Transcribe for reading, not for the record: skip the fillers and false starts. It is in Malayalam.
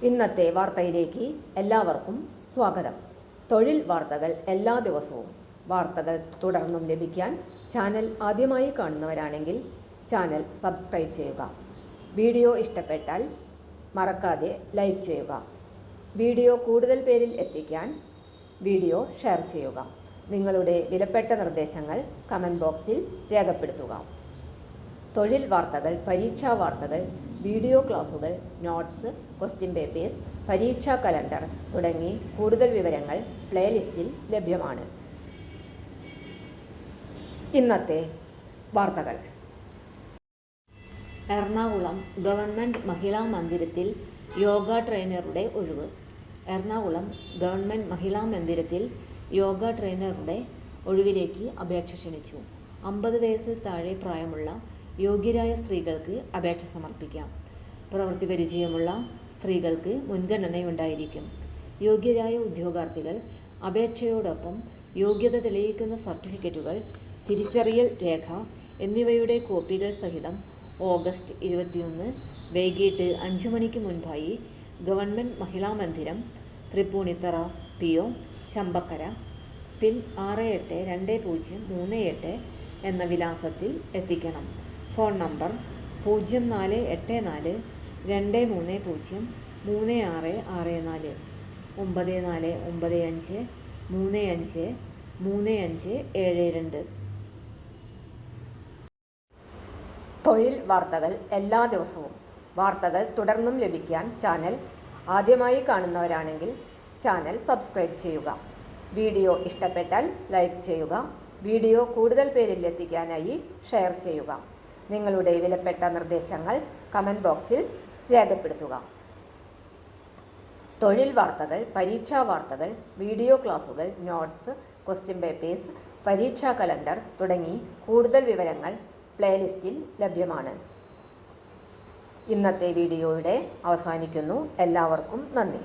ഇന്നത്തെ വാർത്തയിലേക്ക് എല്ലാവർക്കും സ്വാഗതം. തൊഴിൽ വാർത്തകൾ എല്ലാ ദിവസവും വാർത്തകൾ തുടർന്നും ലഭിക്കാൻ ചാനൽ ആദ്യമായി കാണുന്നവരാണെങ്കിൽ ചാനൽ സബ്സ്ക്രൈബ് ചെയ്യുക. വീഡിയോ ഇഷ്ടപ്പെട്ടാൽ മറക്കാതെ ലൈക്ക് ചെയ്യുക. വീഡിയോ കൂടുതൽ പേരിൽ എത്തിക്കാൻ വീഡിയോ ഷെയർ ചെയ്യുക. നിങ്ങളുടെ വിലപ്പെട്ട നിർദ്ദേശങ്ങൾ കമൻറ്റ് ബോക്സിൽ രേഖപ്പെടുത്തുക. തൊഴിൽ വാർത്തകൾ, പരീക്ഷാ വാർത്തകൾ, വീഡിയോ ക്ലാസുകൾ, നോട്ട്സ്, ക്വസ്റ്റ്യൻ പേപ്പേഴ്സ്, പരീക്ഷാ കലണ്ടർ തുടങ്ങി കൂടുതൽ വിവരങ്ങൾ പ്ലേലിസ്റ്റിൽ ലഭ്യമാണ്. ഇന്നത്തെ വാർത്തകൾ. എറണാകുളം ഗവൺമെൻറ് മഹിളാ മന്ദിരത്തിൽ യോഗ ട്രെയിനറുടെ ഒഴിവ്. എറണാകുളം ഗവൺമെൻറ് മഹിളാ മന്ദിരത്തിൽ യോഗ ട്രെയിനറുടെ ഒഴിവിലേക്ക് അപേക്ഷ ക്ഷണിച്ചു. 50 വയസ്സിൽ താഴെ പ്രായമുള്ള യോഗ്യരായ സ്ത്രീകൾക്ക് അപേക്ഷ സമർപ്പിക്കാം. പ്രവൃത്തി പരിചയമുള്ള സ്ത്രീകൾക്ക് മുൻഗണനയുണ്ടായിരിക്കും. യോഗ്യരായ ഉദ്യോഗാർത്ഥികൾ അപേക്ഷയോടൊപ്പം യോഗ്യത തെളിയിക്കുന്ന സർട്ടിഫിക്കറ്റുകൾ, തിരിച്ചറിയൽ രേഖ എന്നിവയുടെ കോപ്പികൾ സഹിതം ഓഗസ്റ്റ് 21 വൈകിട്ട് 5 മണിക്ക് മുൻപായി ഗവൺമെൻറ് മഹിളാ മന്ദിരം, തൃപ്പൂണിത്തറ PO, ചമ്പക്കര, PIN 682038 എന്ന വിലാസത്തിൽ എത്തിക്കണം. Phone number 0484 230 3664 9495 35 3572. തൊഴിൽ വാർത്തകൾ എല്ലാ ദിവസവും വാർത്തകൾ തുടർന്നും ലഭിക്കാൻ ചാനൽ ആദ്യമായി കാണുന്നവരാണെങ്കിൽ ചാനൽ സബ്സ്ക്രൈബ് ചെയ്യുക. വീഡിയോ ഇഷ്ടപ്പെട്ടാൽ ലൈക്ക് ചെയ്യുക. വീഡിയോ കൂടുതൽ പേരിൽ എത്തിക്കാനായി ഷെയർ ചെയ്യുക. നിങ്ങളുടെ വിലപ്പെട്ട നിർദ്ദേശങ്ങൾ കമൻറ്റ് ബോക്സിൽ രേഖപ്പെടുത്തുക. തൊഴിൽ വാർത്തകൾ, പരീക്ഷാ വാർത്തകൾ, വീഡിയോ ക്ലാസുകൾ, നോട്ട്സ്, ക്വസ്റ്റ്യൻ പേപ്പേഴ്സ്, പരീക്ഷാ കലണ്ടർ തുടങ്ങി കൂടുതൽ വിവരങ്ങൾ പ്ലേലിസ്റ്റിൽ ലഭ്യമാണ്. ഇന്നത്തെ വീഡിയോയുടെ അവസാനിക്കുന്നു. എല്ലാവർക്കും നന്ദി.